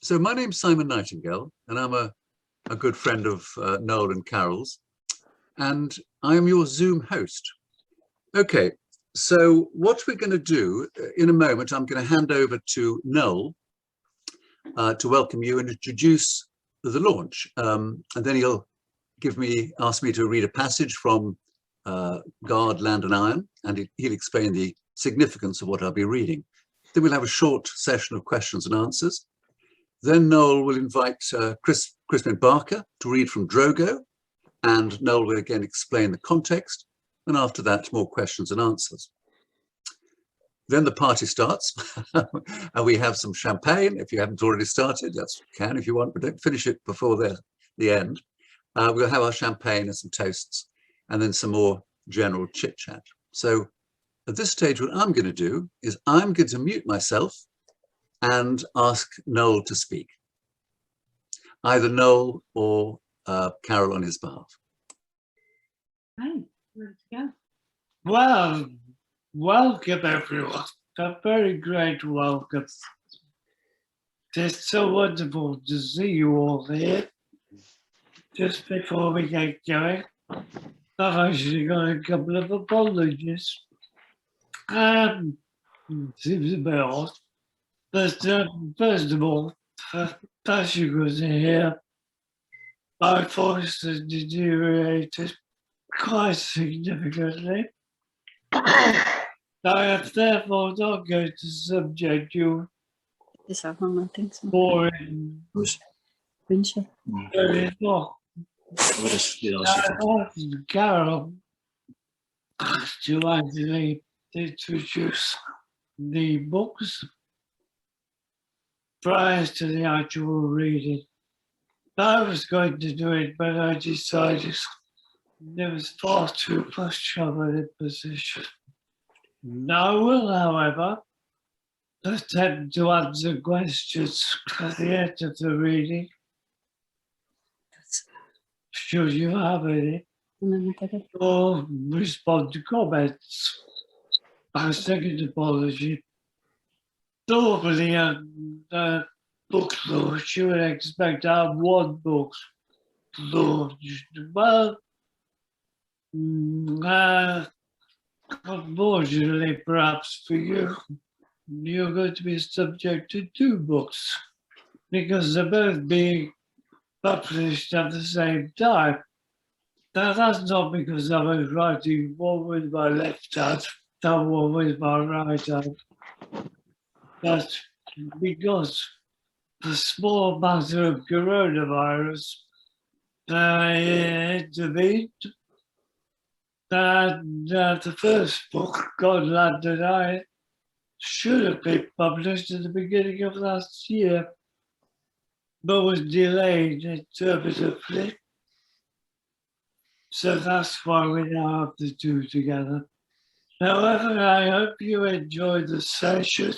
So my name's Simon Nightingale, and I'm a good friend of Noel and Carol's, and I am your Zoom host. Okay, so what we're going to do in a moment, I'm going to hand over to Noel to welcome you and introduce the launch, and then he'll ask me to read a passage from God, Land and Iron, and he'll explain the significance of what I'll be reading. Then we'll have a short session of questions and answers. Then Noel will invite Crispin Barker to read from Drogo, and Noel will again explain the context, and after that, more questions and answers. Then the party starts, and we have some champagne. If you haven't already started, you can if you want, but don't finish it before the end. We'll have our champagne and some toasts, and then some more general chit-chat. So at this stage, what I'm going to do is I'm going to mute myself and ask Noel to speak. Either Noel or Carol on his behalf. Right, ready to go. Well, welcome everyone. A very great welcome. It's so wonderful to see you all here. Just before we get going, I've actually got a couple of apologies. Seems a bit odd. But first of all, as you could hear, my voice has deteriorated quite significantly. I have therefore not going to subject you for very long. I asked Carol to actually introduce the books prior to the actual reading. I was going to do it, but I decided there was far too much of an imposition. I will, however, attempt to answer questions at the end of the reading, should you have any, or respond to comments. My second apology. Normally, at book launch, you would expect to have one book launched. Well, unfortunately, perhaps for you, you're going to be subject to two books because they're both being published at the same time. Now, that's not because I was writing one with my left hand and one with my right hand. But because the small matter of coronavirus intervened, and the first book, God, Land and Iron, should have been published at the beginning of last year, but was delayed intermittently. So that's why we now have the two together. However, I hope you enjoyed the session,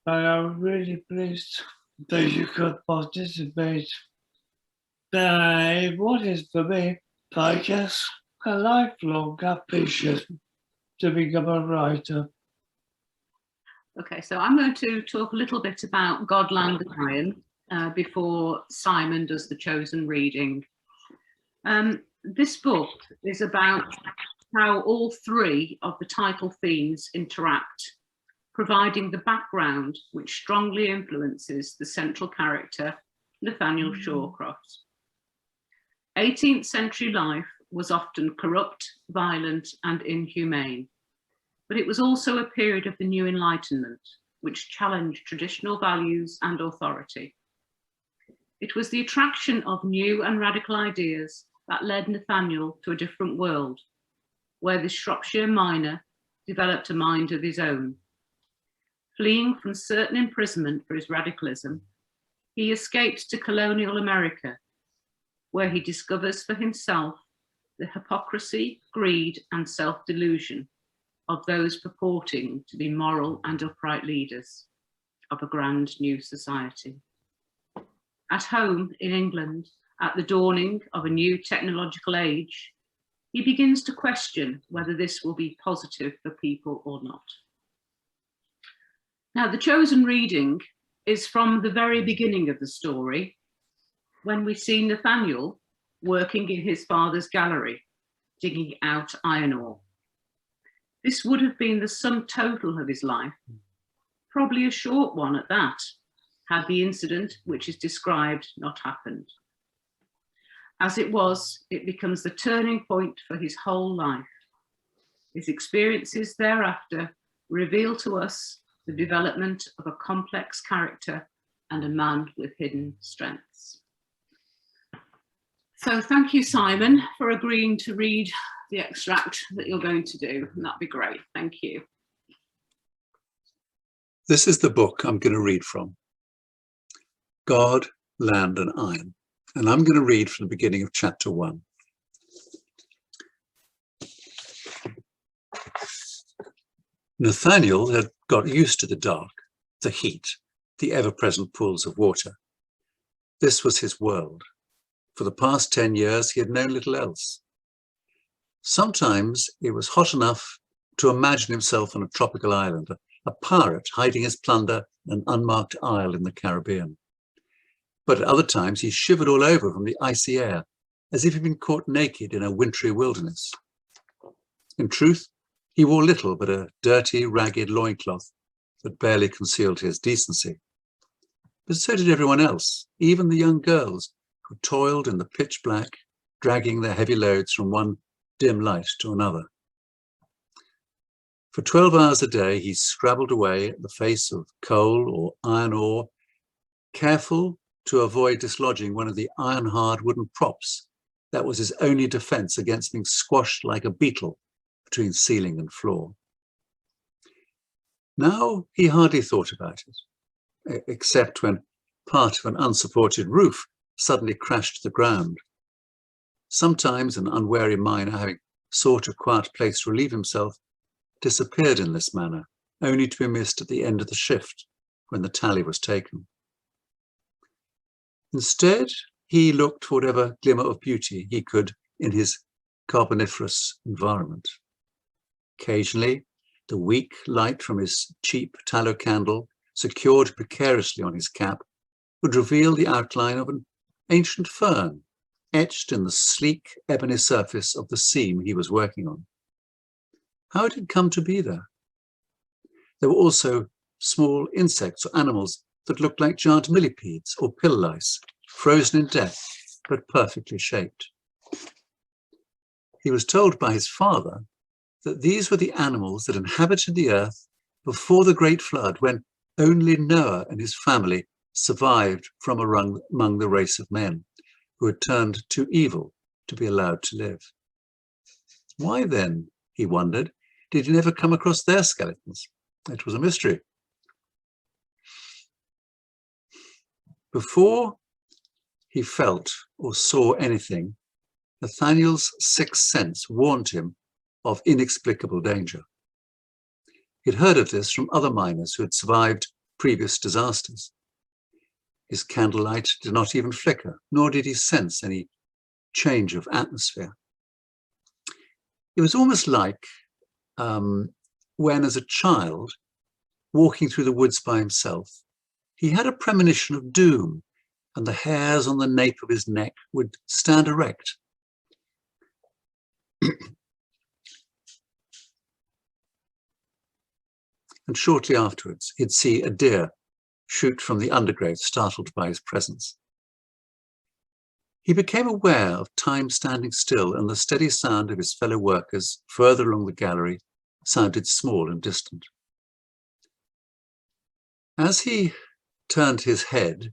and I'm really pleased that you could participate in what is for me, I guess, a lifelong ambition to become a writer. Okay, so I'm going to talk a little bit about God, Land and Iron before Simon does the chosen reading. This book is about how all three of the title themes interact, providing the background which strongly influences the central character, Nathaniel Shawcroft. 18th century life was often corrupt, violent, and inhumane, but it was also a period of the New Enlightenment, which challenged traditional values and authority. It was the attraction of new and radical ideas that led Nathaniel to a different world, where the Shropshire miner developed a mind of his own. Fleeing from certain imprisonment for his radicalism, he escapes to colonial America, where he discovers for himself the hypocrisy, greed, and self-delusion of those purporting to be moral and upright leaders of a grand new society. At home in England, at the dawning of a new technological age, he begins to question whether this will be positive for people or not. Now, the chosen reading is from the very beginning of the story, when we see Nathaniel working in his father's gallery, digging out iron ore. This would have been the sum total of his life, probably a short one at that, had the incident which is described not happened. As it was, it becomes the turning point for his whole life. His experiences thereafter reveal to us the development of a complex character and a man with hidden strengths. So thank you, Simon, for agreeing to read the extract that you're going to do. And that'd be great. Thank you. This is the book I'm going to read from. God, Land and Iron. And I'm going to read from the beginning of chapter 1. Nathaniel had got used to the dark, the heat, the ever-present pools of water. This was his world. For the past 10 years, he had known little else. Sometimes it was hot enough to imagine himself on a tropical island, a pirate hiding his plunder in an unmarked isle in the Caribbean. But at other times, he shivered all over from the icy air, as if he'd been caught naked in a wintry wilderness. In truth, he wore little but a dirty, ragged loincloth that barely concealed his decency. But so did everyone else, even the young girls who toiled in the pitch black, dragging their heavy loads from one dim light to another. For 12 hours a day, he scrabbled away at the face of coal or iron ore, careful to avoid dislodging one of the iron-hard wooden props that was his only defense against being squashed like a beetle between ceiling and floor. Now he hardly thought about it, except when part of an unsupported roof suddenly crashed to the ground. Sometimes an unwary miner, having sought a quiet place to relieve himself, disappeared in this manner, only to be missed at the end of the shift when the tally was taken. Instead, he looked for whatever glimmer of beauty he could in his carboniferous environment. Occasionally, the weak light from his cheap tallow candle, secured precariously on his cap, would reveal the outline of an ancient fern etched in the sleek ebony surface of the seam he was working on. How had it come to be there? There were also small insects or animals that looked like giant millipedes or pill lice, frozen in death, but perfectly shaped. He was told by his father that these were the animals that inhabited the earth before the great flood, when only Noah and his family survived from among the race of men who had turned too evil to be allowed to live. Why then, he wondered, did he never come across their skeletons? It was a mystery. Before he felt or saw anything, Nathaniel's sixth sense warned him of inexplicable danger. He'd heard of this from other miners who had survived previous disasters. His candlelight did not even flicker, nor did he sense any change of atmosphere. It was almost like when, as a child, walking through the woods by himself, he had a premonition of doom, and the hairs on the nape of his neck would stand erect. And shortly afterwards, he'd see a deer shoot from the undergrowth, startled by his presence. He became aware of time standing still, and the steady sound of his fellow workers further along the gallery sounded small and distant. As he turned his head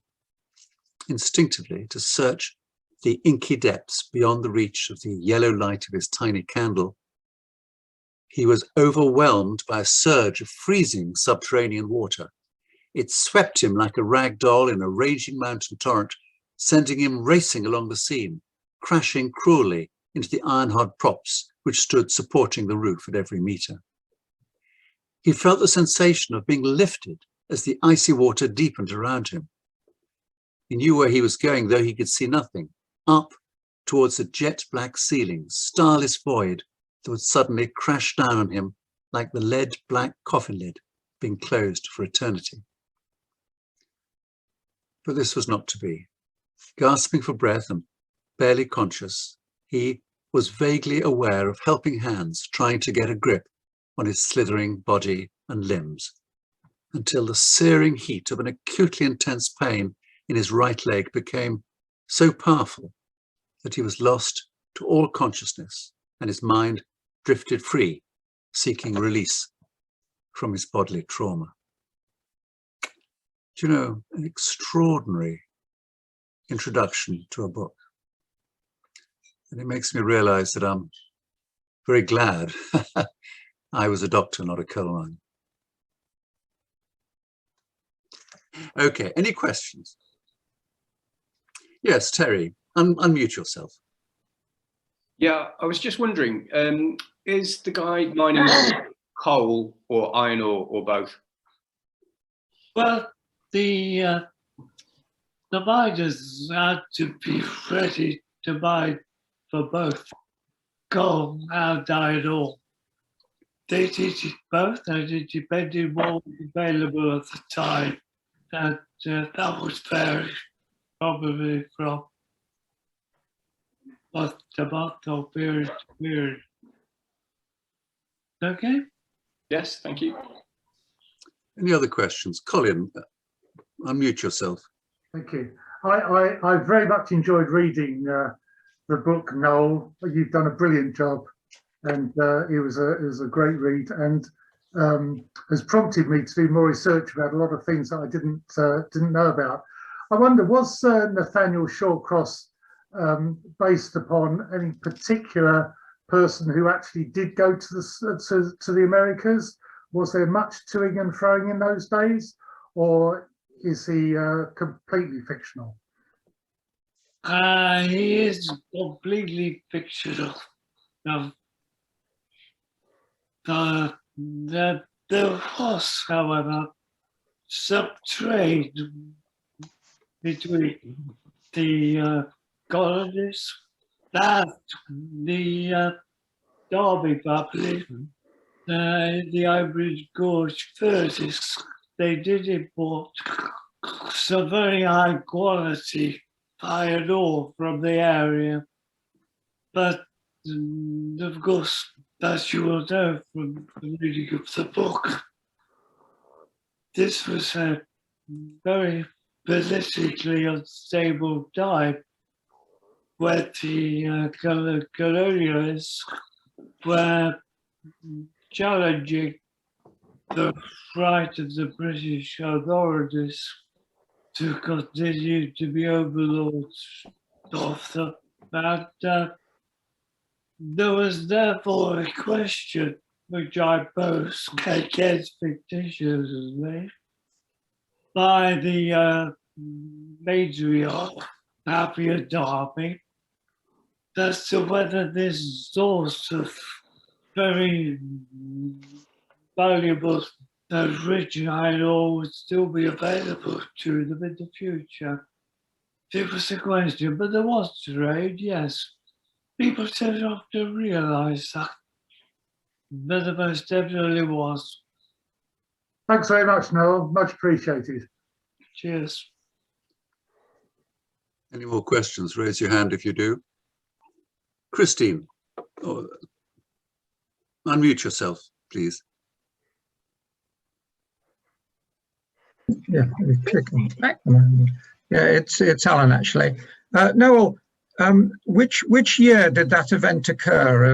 instinctively to search the inky depths beyond the reach of the yellow light of his tiny candle, he was overwhelmed by a surge of freezing subterranean water. It swept him like a rag doll in a raging mountain torrent, sending him racing along the seam, crashing cruelly into the iron-hard props which stood supporting the roof at every meter. He felt the sensation of being lifted as the icy water deepened around him. He knew where he was going, though he could see nothing, up towards the jet-black ceiling, starless void that would suddenly crash down on him like the lead-black coffin lid being closed for eternity. But this was not to be. Gasping for breath and barely conscious, he was vaguely aware of helping hands trying to get a grip on his slithering body and limbs, until the searing heat of an acutely intense pain in his right leg became so powerful that he was lost to all consciousness and his mind drifted free, seeking release from his bodily trauma. Do you know, an extraordinary introduction to a book. And it makes me realize that I'm very glad I was a doctor, not a coal mine. Okay, any questions? Yes, Terry, unmute yourself. Yeah, I was just wondering, is the guy mining coal or iron ore or both? Well, the miners had to be ready to mine for both coal and iron ore. They did it both, and it depended what was available at the time. And that would vary probably from month to month or period to period. Okay? Yes, thank you. Any other questions? Colin, unmute yourself. Thank you. I very much enjoyed reading the book, Noel. You've done a brilliant job, and it was a great read, and has prompted me to do more research about a lot of things that I didn't know about. I wonder, was Nathaniel Shawcross based upon any particular person who actually did go to the Americas? Was there much toing and froing in those days, or is he completely fictional? He is completely fictional. There was, however, some trade between the colonies and the Derby family, the Ivory Gorge furnace. They did import some very high quality iron ore from the area, but of course, as you will know from the reading of the book, this was a very politically unstable time where the colonialists were challenging the right of the British authorities to continue to be overlords of them. And there was therefore a question which I posed against fictitiously by the matriarch, Happy Derby, as to whether this source of very valuable and rich iron ore would still be available to them in the future. It was a question, but there was trade, yes. People don't often realise that, but there most definitely was. Thanks very much, Noel. Much appreciated. Cheers. Any more questions? Raise your hand if you do. Christine, unmute yourself, please. Yeah, clicking. Yeah, it's Alan actually. Noel, which year did that event occur?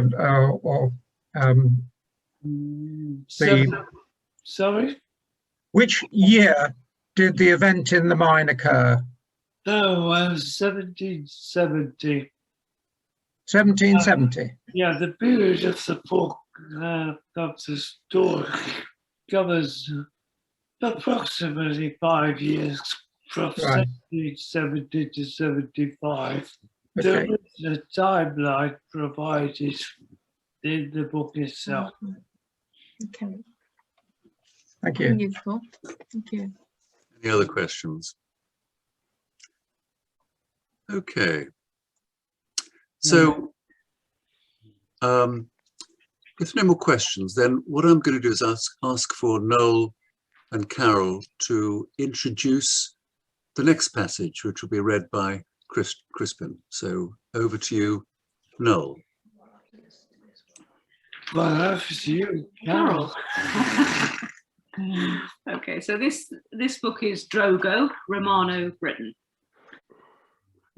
Sorry? Which year did the event in the mine occur? No, 1770. 1770. Yeah, the period of the book of the story covers approximately 5 years, from 1770 to 75. Okay. There is a timeline provided in the book itself. Okay. Thank you. Useful. Thank you. Any other questions? Okay. So, if no more questions, then what I'm going to do is ask for Noel and Carol to introduce the next passage, which will be read by Crispin. So over to you, Noel. Well, over to you, Carol. Okay, so this book is Drogo, Romano, Britain.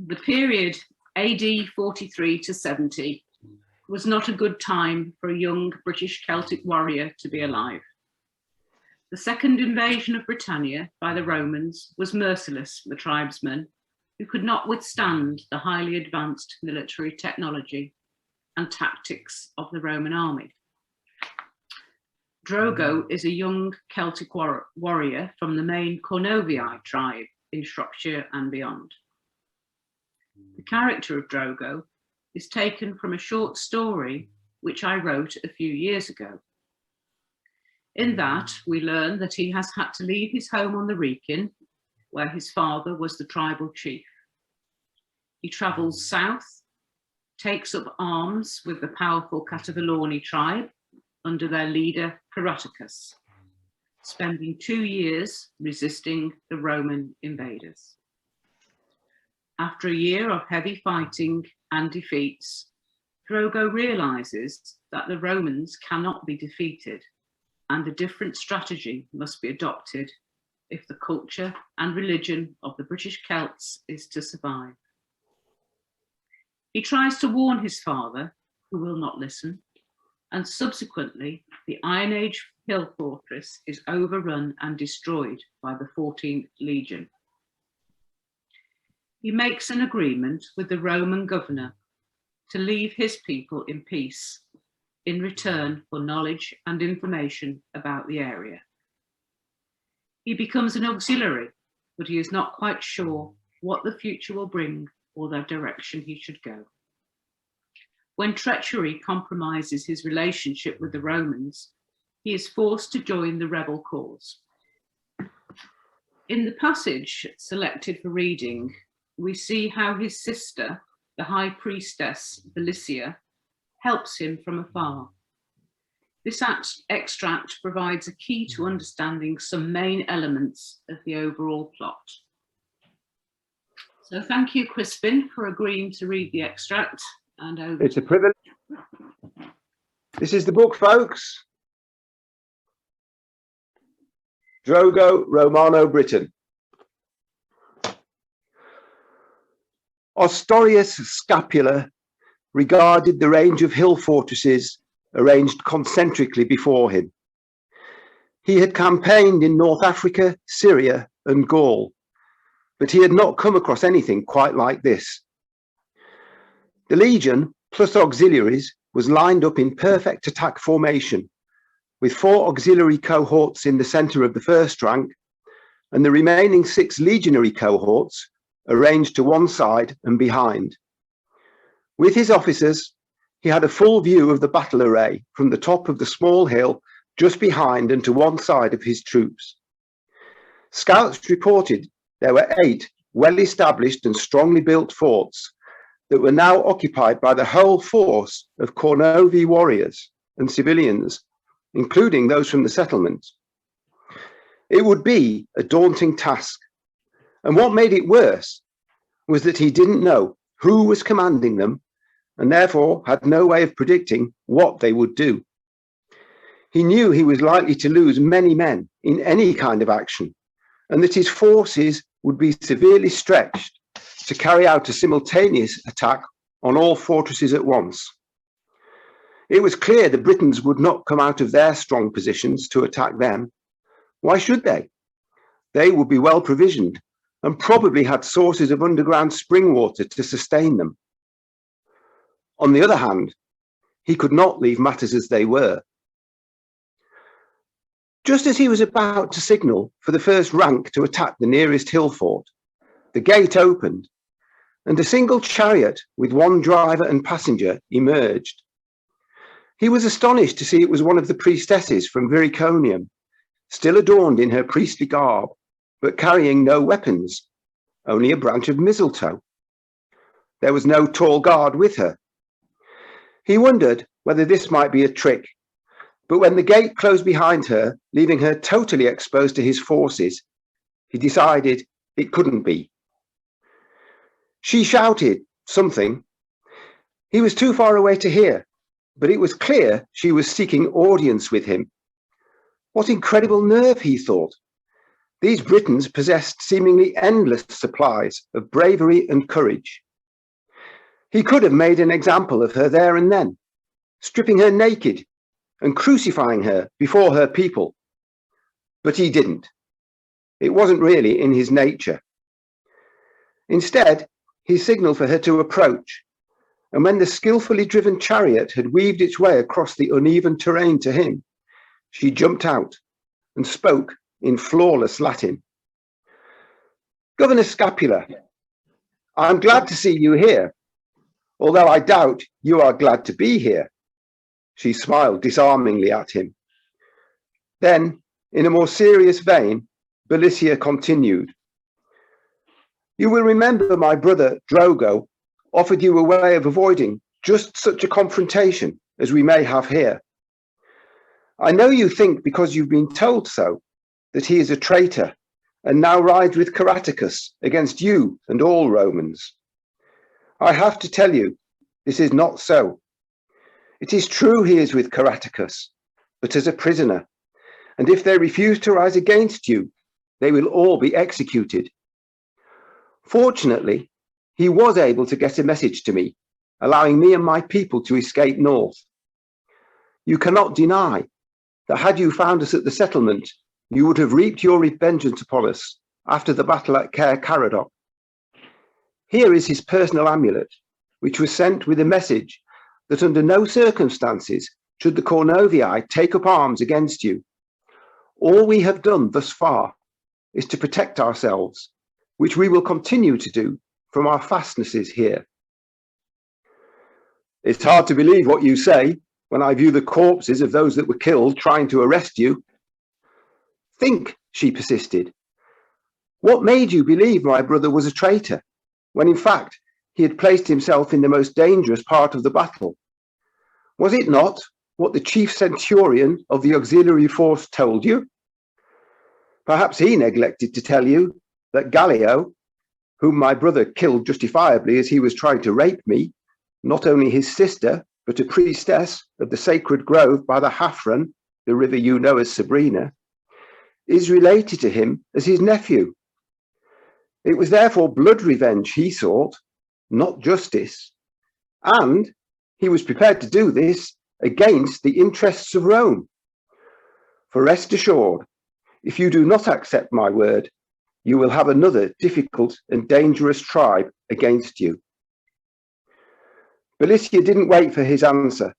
The period AD 43 to 70 was not a good time for a young British Celtic warrior to be alive. The second invasion of Britannia by the Romans was merciless for the tribesmen, who could not withstand the highly advanced military technology and tactics of the Roman army. Drogo is a young Celtic warrior from the main Cornovii tribe in Shropshire and beyond. The character of Drogo is taken from a short story which I wrote a few years ago. In that, we learn that he has had to leave his home on the Wrekin, where his father was the tribal chief. He travels south, takes up arms with the powerful Catavalorni tribe under their leader Caroticus, spending 2 years resisting the Roman invaders. After a year of heavy fighting and defeats, Drogo realizes that the Romans cannot be defeated and a different strategy must be adopted if the culture and religion of the British Celts is to survive. He tries to warn his father, who will not listen, and subsequently the Iron Age hill fortress is overrun and destroyed by the 14th Legion. He makes an agreement with the Roman governor to leave his people in peace in return for knowledge and information about the area. He becomes an auxiliary, but he is not quite sure what the future will bring or the direction he should go. When treachery compromises his relationship with the Romans, he is forced to join the rebel cause. In the passage selected for reading, we see how his sister, the high priestess Felicia, helps him from afar. This extract provides a key to understanding some main elements of the overall plot. So thank you, Crispin, for agreeing to read the extract. And over. It's a privilege. This is the book, folks. Drogo, Romano, Britain. Ostorius Scapula regarded the range of hill fortresses arranged concentrically before him. He had campaigned in North Africa, Syria, and Gaul, but he had not come across anything quite like this. The legion, plus auxiliaries, was lined up in perfect attack formation, with 4 auxiliary cohorts in the centre of the first rank, and the remaining 6 legionary cohorts arranged to one side and behind. With his officers, he had a full view of the battle array from the top of the small hill just behind and to one side of his troops. Scouts reported there were 8 well-established and strongly built forts that were now occupied by the whole force of Cornovi warriors and civilians, including those from the settlement. It would be a daunting task, and what made it worse was that he didn't know who was commanding them and therefore had no way of predicting what they would do. He knew he was likely to lose many men in any kind of action, and that his forces would be severely stretched to carry out a simultaneous attack on all fortresses at once. It was clear the Britons would not come out of their strong positions to attack them. Why should they? They would be well provisioned and probably had sources of underground spring water to sustain them. On the other hand, he could not leave matters as they were. Just as he was about to signal for the first rank to attack the nearest hill fort, the gate opened and a single chariot with 1 driver and passenger emerged. He was astonished to see it was one of the priestesses from Viriconium, still adorned in her priestly garb, but carrying no weapons, only a branch of mistletoe. There was no tall guard with her. He wondered whether this might be a trick, but when the gate closed behind her, leaving her totally exposed to his forces, he decided It couldn't be. She shouted something. He was too far away to hear, but it was clear she was seeking audience with him. What incredible nerve, he thought. These Britons possessed seemingly endless supplies of bravery and courage. He could have made an example of her there and then, stripping her naked and crucifying her before her people. But he didn't. It wasn't really in his nature. Instead, he signaled for her to approach, and when the skillfully driven chariot had weaved its way across the uneven terrain to him, she jumped out and spoke in flawless Latin. Governor Scapula, I'm glad to see you here, although I doubt you are glad to be here. She smiled disarmingly at him. Then, in a more serious vein, Belicia continued. You will remember my brother Drogo offered you a way of avoiding just such a confrontation as we may have here. I know you think because you've been told so that he is a traitor and now rides with Caraticus against you and all Romans. I have to tell you, this is not so. It is true he is with Caraticus, but as a prisoner, and if they refuse to rise against you, they will all be executed. Fortunately, he was able to get a message to me, allowing me and my people to escape north. You cannot deny that had you found us at the settlement, you would have reaped your vengeance upon us after the battle at Caer Caradoc. Here is his personal amulet, which was sent with a message that under no circumstances should the Cornovii take up arms against you. All we have done thus far is to protect ourselves, which we will continue to do from our fastnesses here. It's hard to believe what you say when I view the corpses of those that were killed trying to arrest you. Think, she persisted. What made you believe my brother was a traitor, when in fact he had placed himself in the most dangerous part of the battle? Was it not what the chief centurion of the auxiliary force told you? Perhaps he neglected to tell you that Gallio, whom my brother killed justifiably as he was trying to rape me, not only his sister, but a priestess of the sacred grove by the Hafren, the river you know as Sabrina, is related to him as his nephew. It was therefore blood revenge he sought, not justice, and he was prepared to do this against the interests of Rome. For rest assured, if you do not accept my word, you will have another difficult and dangerous tribe against you. Belicia didn't wait for his answer,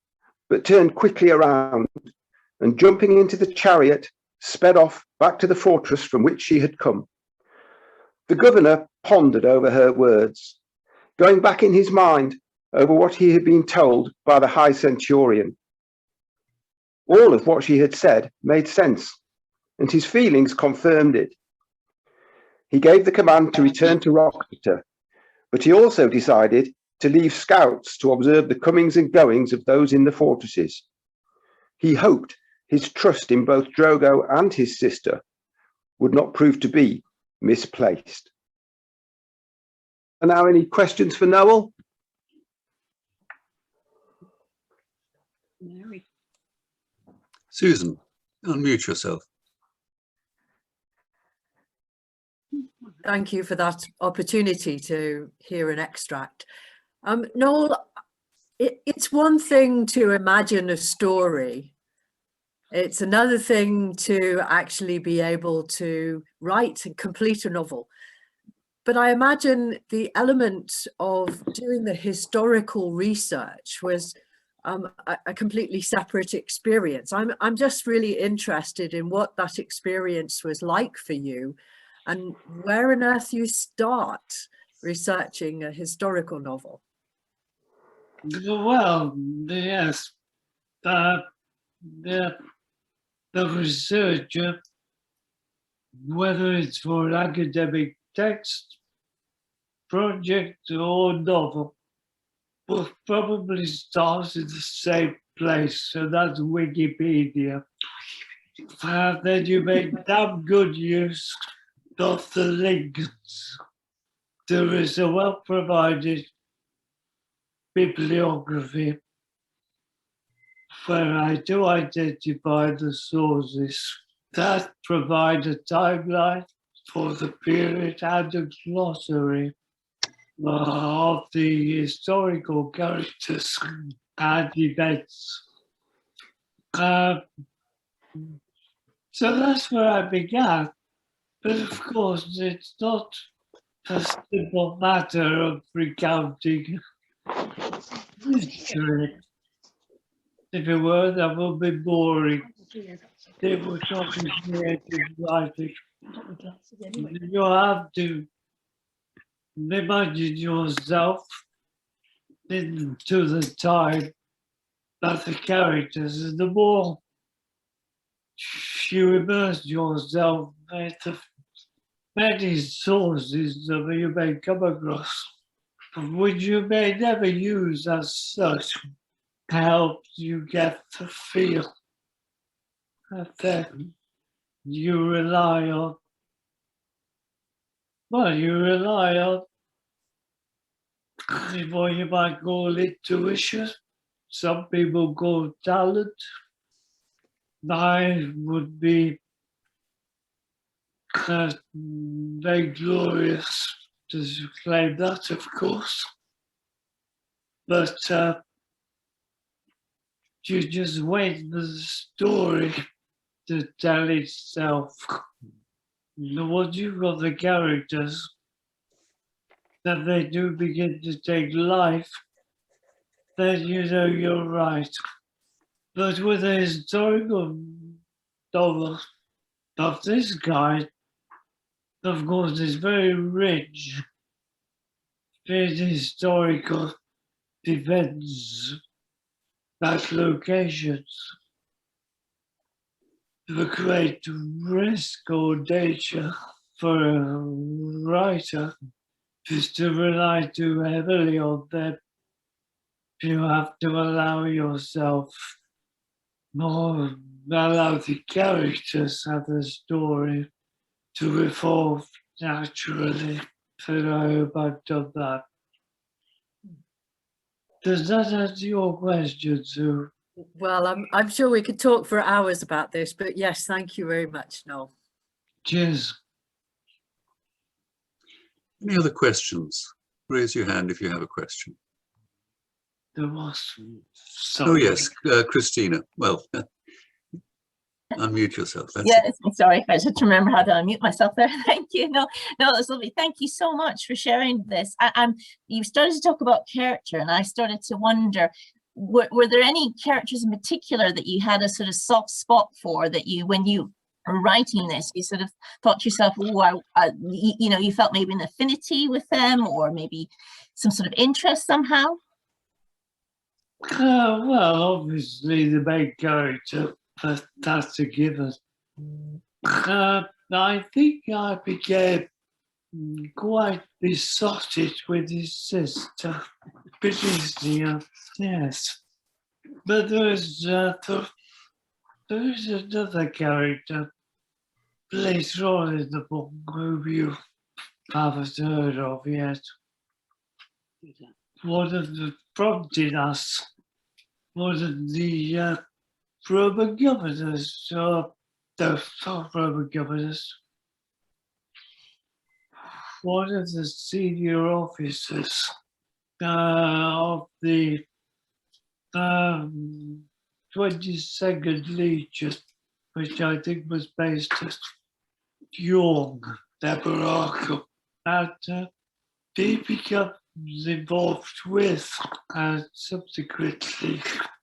but turned quickly around and jumping into the chariot, sped off back to the fortress from which she had come. The governor pondered over her words, going back in his mind over what he had been told by the high centurion. All of what she had said made sense, and his feelings confirmed it. He gave the command to return to Rochester, but he also decided to leave scouts to observe the comings and goings of those in the fortresses. He hoped his trust in both Drogo and his sister would not prove to be misplaced. And now, any questions for Noel? Mary. Susan, unmute yourself. Thank you for that opportunity to hear an extract. Noel, it's one thing to imagine a story. It's another thing to actually be able to write and complete a novel. But I imagine the element of doing the historical research was a completely separate experience. I'm just really interested in what that experience was like for you and where on earth you start researching a historical novel. Well, yes, the researcher, whether it's for an academic text, project or novel, will probably start at the same place, so that's Wikipedia. Then you make damn good use of the Lincolns. There is a well-provided bibliography where I do identify the sources that provide a timeline for the period and a glossary of the historical characters and events. So that's where I began. But of course, it's not a simple matter of recounting history. If it were, that would be boring. They were talking creative writing. You have to imagine yourself into the time that the characters, and the more you immerse yourself in the many sources that you may come across, which you may never use as such, helps you get the feel. And then you rely on, well, you rely on what you might call intuition. Some people call talent. I would be very glorious to claim that, of course. But you just wait for the story to tell itself. Once you've got the characters, that they do begin to take life, then you know you're right. But with a historical novel of this kind, of course, it's very rich in historical events and locations. The great risk or danger for a writer is to rely too heavily on them. You have to allow yourself more, allow the characters of the story to evolve naturally. So I hope I've done that. Does that answer your question, Sue? Well, I'm sure we could talk for hours about this, but yes, thank you very much, Noel. Cheers. Any other questions? Raise your hand if you have a question. There was Oh something. yes, Christina. Well, unmute yourself. That's Yes, I'm sorry, I just remember how to unmute myself there. Thank you. No, that's lovely. Thank you so much for sharing this. You started to talk about character, and I started to wonder, were there any characters in particular that you had a sort of soft spot for, that you, when you were writing this, you sort of thought to yourself, oh, you know, you felt maybe an affinity with them, or maybe some sort of interest somehow? Well, obviously the main character, that's a given. I think I became quite besotted with his sister, Patricia, yes. But there is another character later on in the book who you haven't heard of yet. One of the prompting us, one of the Roman governors, not Roman governors, one of the senior officers of the 22nd Legion, which I think was based at York, Deborah, and he becomes involved with and subsequently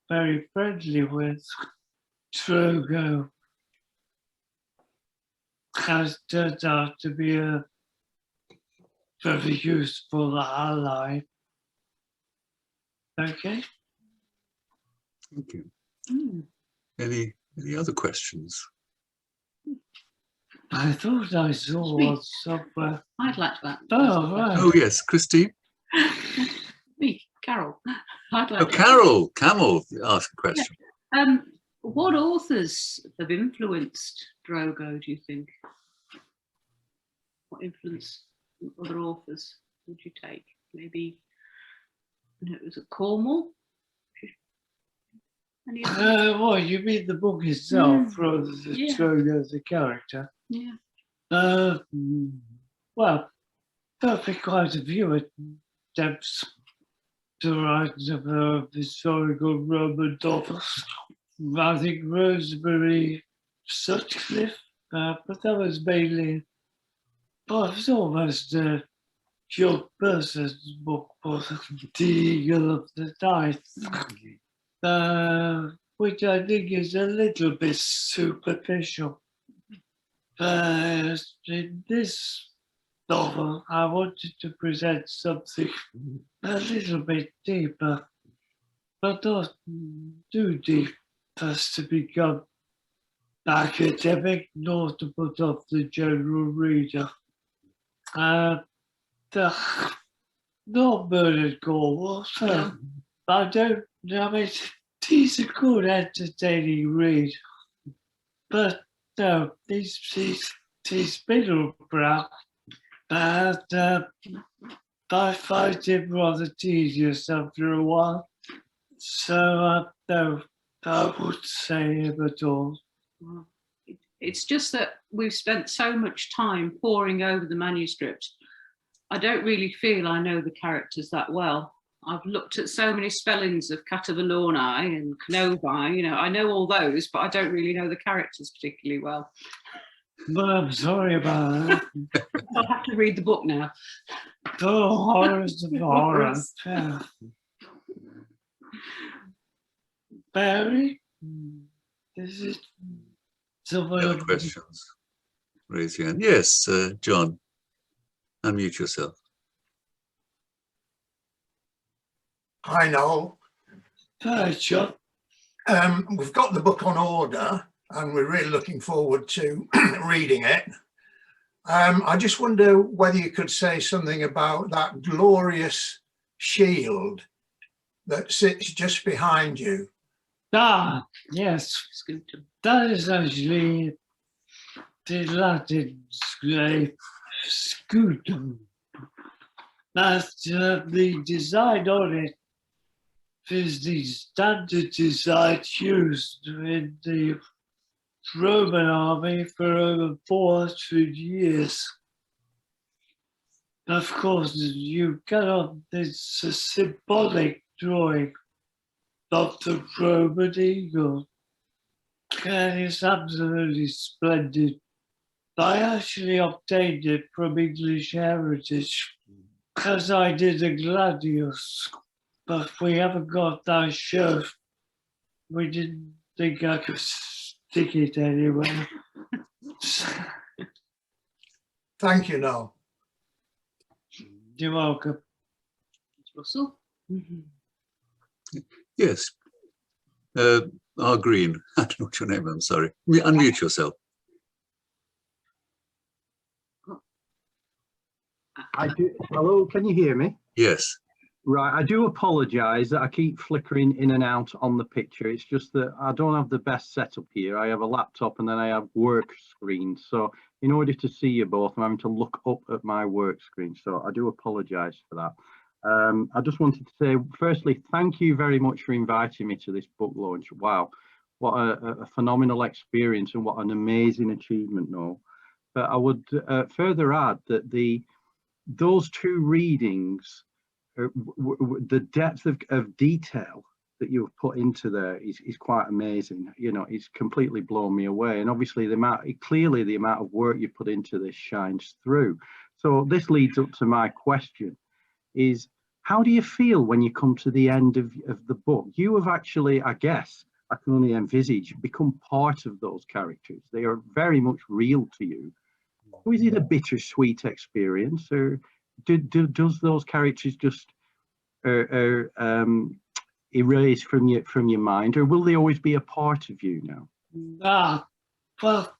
very friendly with Drogo, has turned out to be a very useful ally. Okay. Thank you. Any other questions? I thought I saw Me. one somewhere. I'd like to ask. Oh, right. Oh yes, Christine. Me, Carol. I'd like Oh, to- Carol Camel, ask a question. What authors have influenced Drogo, do you think? what influence from other authors would you take? Maybe, was it Cornwall? Any other? Well, you mean the book itself rather than Yeah. showing as a character? Yeah. Well, there'll be quite a few attempts to write historical Roman novels. I think Rosemary Sutcliffe, but that was mainly, well, it was almost a young person's book, The Eagle of the Night, which I think is a little bit superficial. In this novel, I wanted to present something a little bit deeper, but not too deep as to become academic, nor to put off the general reader. Not Bernard Cornwell, so I don't, I mean, he's a good entertaining read, but no, he's middle-brow, and I find him rather tedious after a while, so no, I wouldn't say him at all. It's just that we've spent so much time poring over the manuscript. I don't really feel I know the characters that well. I've looked at so many spellings of Catavalorni and Canovi, you know, I know all those, but I don't really know the characters particularly well. But I'm sorry about that. I'll have to read the book now. Oh, horrors of horrors. Yeah. Barry, is it someone? Other questions? Raise your hand. Yes, John, unmute yourself. Hi, Noel. Hi, John. We've got the book on order and we're really looking forward to reading it. I just wonder whether you could say something about that glorious shield that sits just behind you. Ah, yes. That is actually the Latin scutum. That's the design on it is the standard design used in the Roman army for over 400 years. Of course, you cannot, it's a symbolic drawing of the Roman eagle, and it's absolutely splendid. I actually obtained it from English Heritage because I did a gladius, but we haven't got that show. We didn't think I could stick it anywhere. Thank you, Noel. You're welcome. Russell? Yes. Our Green, I don't know what your name is, I'm sorry. Unmute yourself. I do. Hello, can you hear me? Yes. Right, I do apologise that I keep flickering in and out on the picture. It's just that I don't have the best setup here. I have a laptop and then I have work screen. So in order to see you both, I'm having to look up at my work screen. So I do apologise for that. I just wanted to say, firstly, thank you very much for inviting me to this book launch. Wow, what a phenomenal experience and what an amazing achievement, Noel. But I would further add that those two readings, the depth of detail that you've put into there is quite amazing. You know, it's completely blown me away. And obviously clearly the amount of work you put into this shines through. So this leads up to my question is, how do you feel when you come to the end of the book? You have actually, I guess, I can only envisage, become part of those characters. They are very much real to you. Is it a bittersweet experience, or does those characters just erase from your mind, or will they always be a part of you now? Well,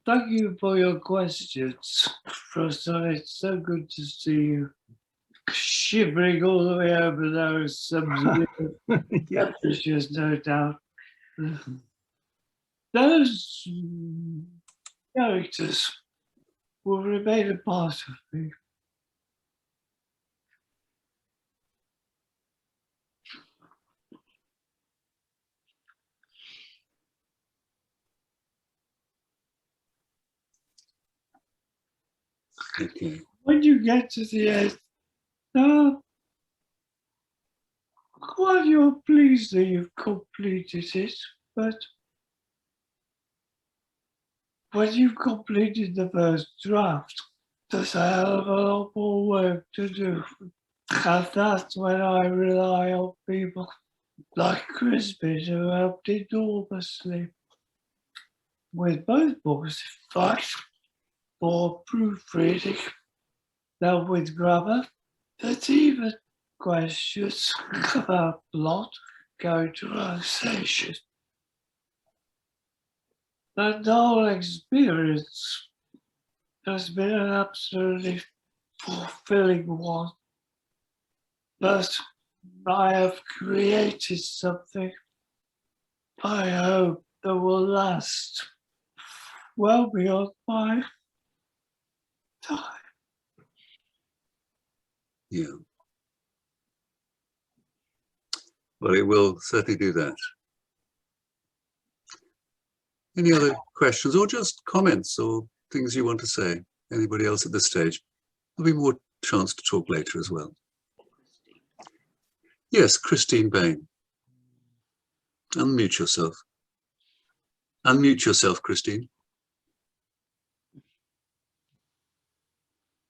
thank you for your questions. First of all, it's so good to see you shivering all the way over those subs. Yeah. Temperatures, no doubt. Those characters will remain a part of me. Okay. When you get to the end, while you're pleased that you've completed it, but when you've completed the first draft, there's a hell of a lot more work to do. And that's when I rely on people like Crispin, who helped enormously with both books, in fact, for proofreading, then with grammar, that even questions about plot, characterization, and the whole experience has been an absolutely fulfilling one. But I have created something I hope that will last well beyond my time. Yeah. Well, it will certainly do that. Any other questions or just comments or things you want to say? Anybody else at this stage? There'll be more chance to talk later as well. Yes, Christine Bain. Unmute yourself. Unmute yourself, Christine.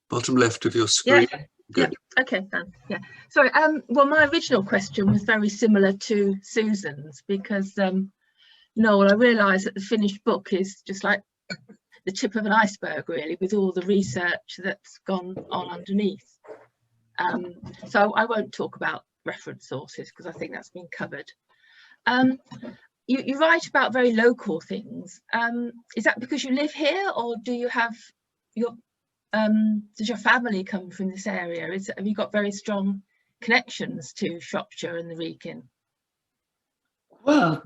Bottom left of your screen. Yeah. Good. Yeah. Okay, Dan. Yeah. Sorry. Well, my original question was very similar to Susan's because, Noel, I realise that the finished book is just like the tip of an iceberg, really, with all the research that's gone on underneath. So I won't talk about reference sources because I think that's been covered. You write about very local things. Is that because you live here, or do you have your does your family come from this area? Have you got very strong connections to Shropshire and the Wrekin? Well,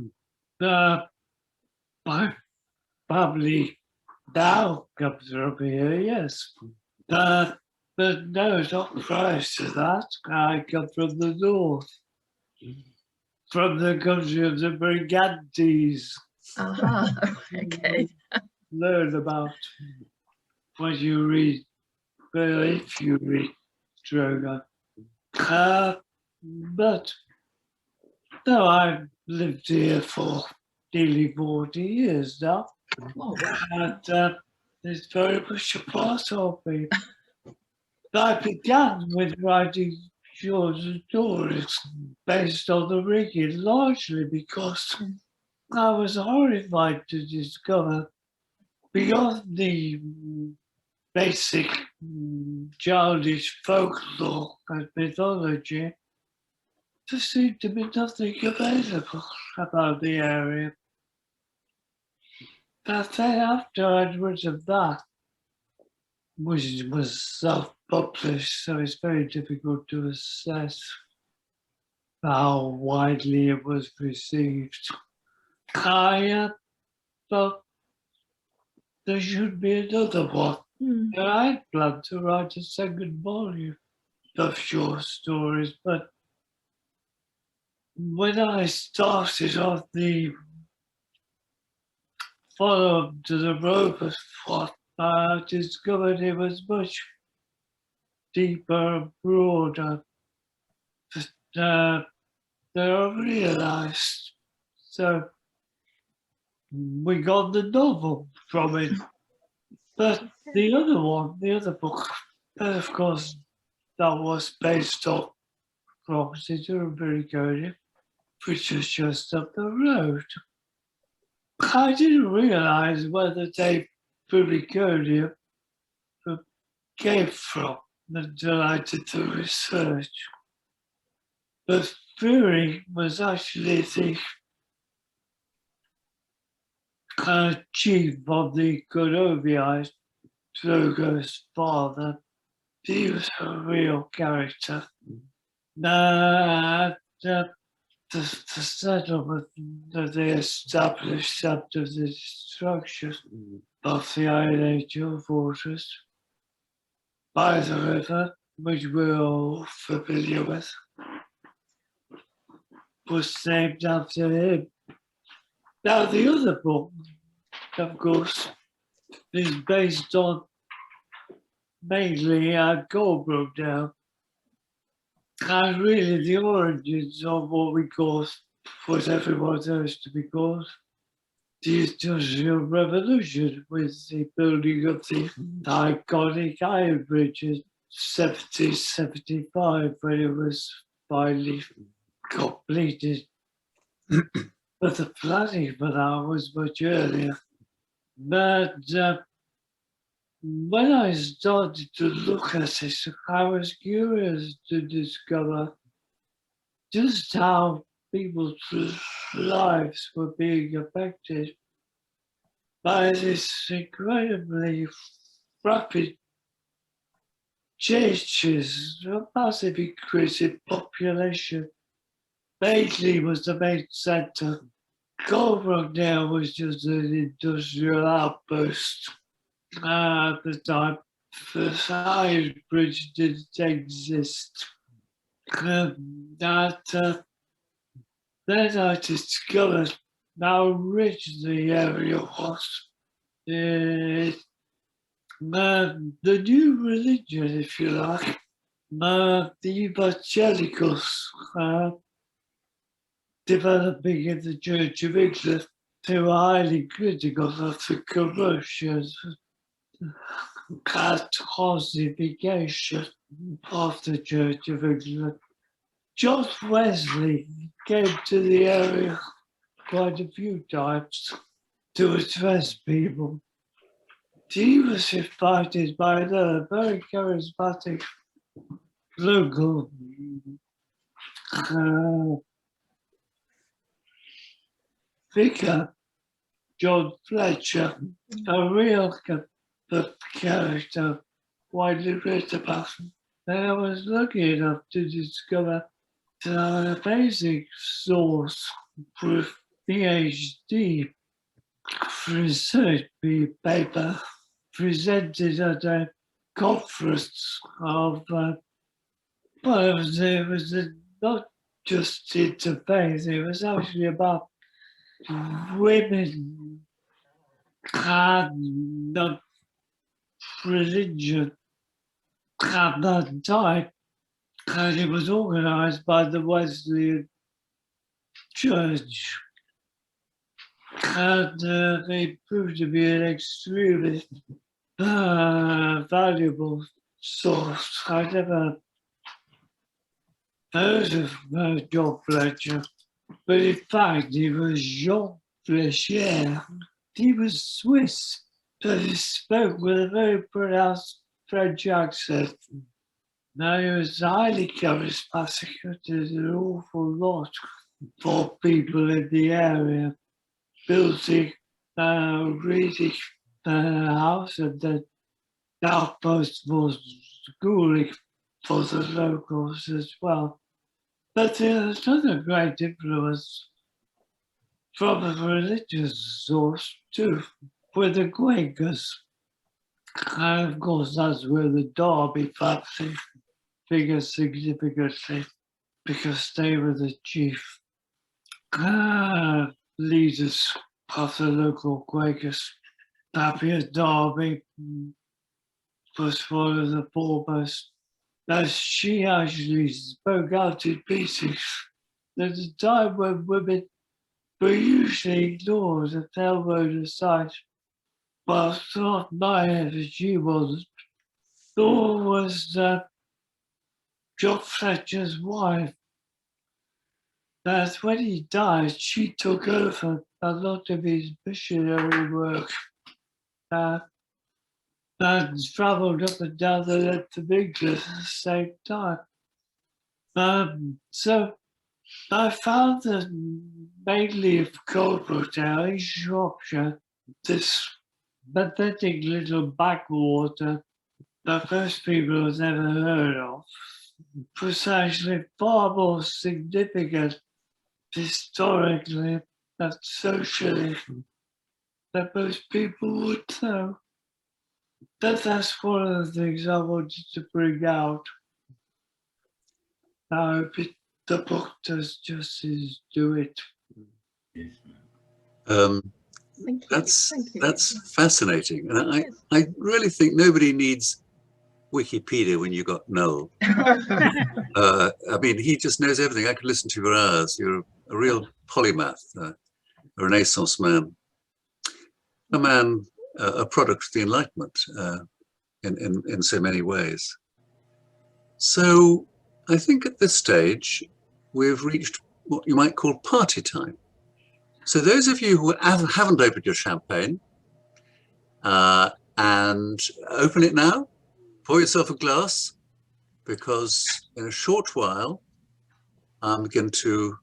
my family now comes from here, yes. But no, not prior to that. I come from the north, from the country of the Brigantes. Okay. Learn about when you read, well, if you read Drogon. But no, I've lived here for nearly 40 years now. Oh, wow. And it's very much a part of me. I began with writing short stories based on the Wrekin, largely because I was horrified to discover beyond the basic childish folklore and mythology, there seemed to be nothing available about the area. And then after I'd written that, which was self-published, so it's very difficult to assess how widely it was received. I thought there should be another one. And I planned to write a second volume of short stories, but when I started on the follow-up to the Rovers plot, I discovered it was much deeper and broader than I realised. So we got the novel from it. But the other one, the other book, of course, that was based on Roxeter and Bericonium, which was just up the road. I didn't realise where the name Bericonium came from until I did the research. But Fury was actually the chief of the Cordovians, Drogo's father. He was a real character. the settlement that they established after the destruction of the Iron Age fortress by the river, which we're all familiar with, was named after him. Now, the other book, of course, is based on mainly Goldbrook now, and really the origins of what we call, what everyone knows to be called, the Industrial Revolution, with the building of the iconic Iron Bridge in 1775, when it was finally completed. But the planning for that was much earlier. But when I started to look at it, I was curious to discover just how people's lives were being affected by this incredibly rapid changes, a massive increase in population. Mainly was the main centre. Goldbrook now was just an industrial outpost. At the time, the Iron Bridge didn't exist. Then I discovered how rich the area was. The new religion, if you like, the evangelicals, developing in the Church of England, they were highly critical of the corruption and ossification of the Church of England. John Wesley came to the area quite a few times to address people. He was invited by the very charismatic local vicar, John Fletcher, a real character widely written about. And I was lucky enough to discover a basic source for PhD research paper presented at a conference of, well, it was not just interfaith, it was actually about women and not religion at that time, and it was organized by the Wesleyan Church, and they proved to be an extremely valuable source. I never heard of John Fletcher, but in fact he was Jean Flechier. He was Swiss, but he spoke with a very pronounced French accent. Now he was highly charismatic, did an awful lot for people in the area, building, reading house, and then outpost for schooling for the locals as well. But there's another great influence from a religious source too, with the Quakers. And of course, that's where the Derby family figures significantly, because they were the chief leaders of the local Quakers. Papier Derby was one of the foremost, as she actually spoke out in meetings at a time when women were usually ignored and elbowed aside. But not naive as she was, nor was John Fletcher's wife. That when he died, she took over a lot of his missionary work and travelled up and down the length of England at the same time. So I found that mainly of Goldbrook now in Shropshire, this pathetic little backwater that most people have never heard of, was actually far more significant historically, that socially, that most people would know. That's one of the things I wanted to bring out. I hope the book does justice to it. That's fascinating, and I really think nobody needs Wikipedia when you got Noel. I mean, he just knows everything. I could listen to you for hours. You're a real polymath, a Renaissance man, a product of the Enlightenment in so many ways. So I think at this stage we've reached what you might call party time. So those of you who haven't opened your champagne, and open it now, pour yourself a glass, because in a short while I'm going to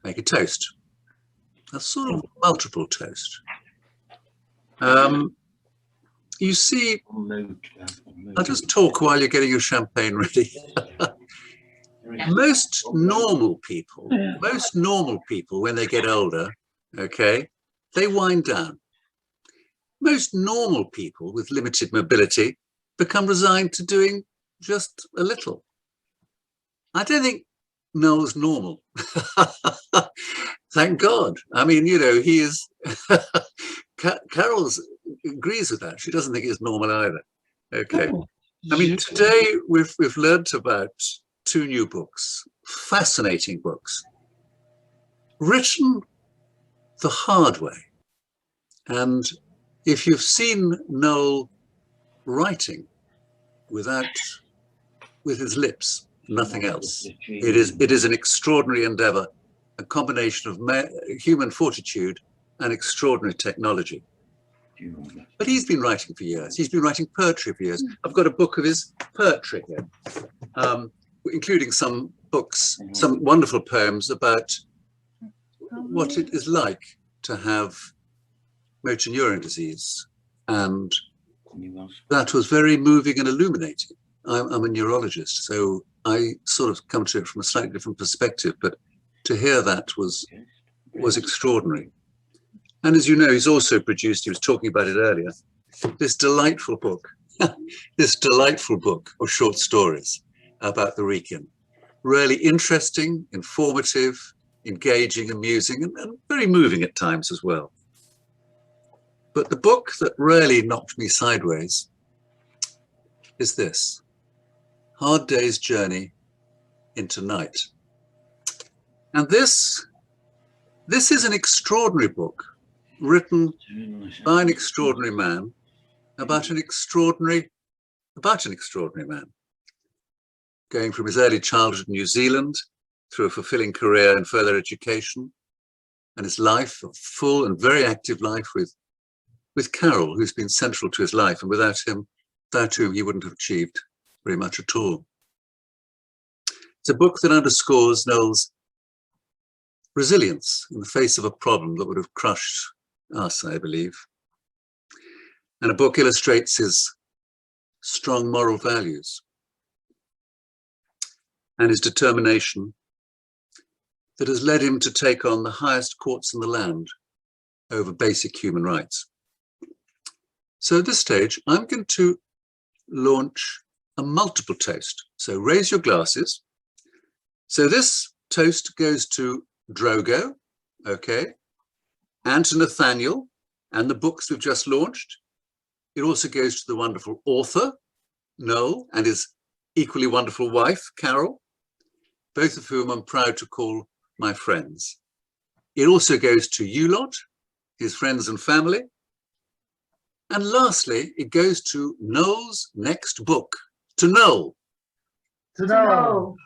make a toast, a sort of multiple toast. You see, I'll just talk while you're getting your champagne ready. Most normal people, when they get older, okay, they wind down. Most normal people with limited mobility become resigned to doing just a little. I don't think Noel's normal. Thank God. I mean, you know, he is. Carol agrees with that. She doesn't think it's normal either. Okay. I mean, today we've learnt about 2 new books, fascinating books, written the hard way. And if you've seen Noel writing with his lips, nothing else, it is an extraordinary endeavor, a combination of human fortitude and extraordinary technology. But he's been writing for years. He's been writing poetry for years. I've got a book of his poetry here, including some books, some wonderful poems about what it is like to have motor neuron disease. And that was very moving and illuminating. I'm a neurologist, so I sort of come to it from a slightly different perspective, but to hear that was extraordinary. And as you know, he's also produced, he was talking about it earlier, this delightful book, this delightful book of short stories about the Wrekin. Really interesting, informative, engaging, amusing, and very moving at times as well. But the book that really knocked me sideways is this, Hard Day's Journey into Night. And this is an extraordinary book written by an extraordinary man about an extraordinary man, going from his early childhood in New Zealand through a fulfilling career in further education and his life, a full and very active life with Carol, who's been central to his life, and without whom he wouldn't have achieved very much at all. It's a book that underscores Noel's resilience in the face of a problem that would have crushed us, I believe. And a book illustrates his strong moral values and his determination that has led him to take on the highest courts in the land over basic human rights. So at this stage, I'm going to launch a multiple toast. So raise your glasses. So this toast goes to Drogo, okay, and to Nathaniel and the books we've just launched. It also goes to the wonderful author, Noel, and his equally wonderful wife, Carol, both of whom I'm proud to call my friends. It also goes to you lot, his friends and family. And lastly, it goes to Noel's next book, to Noel. To Noel.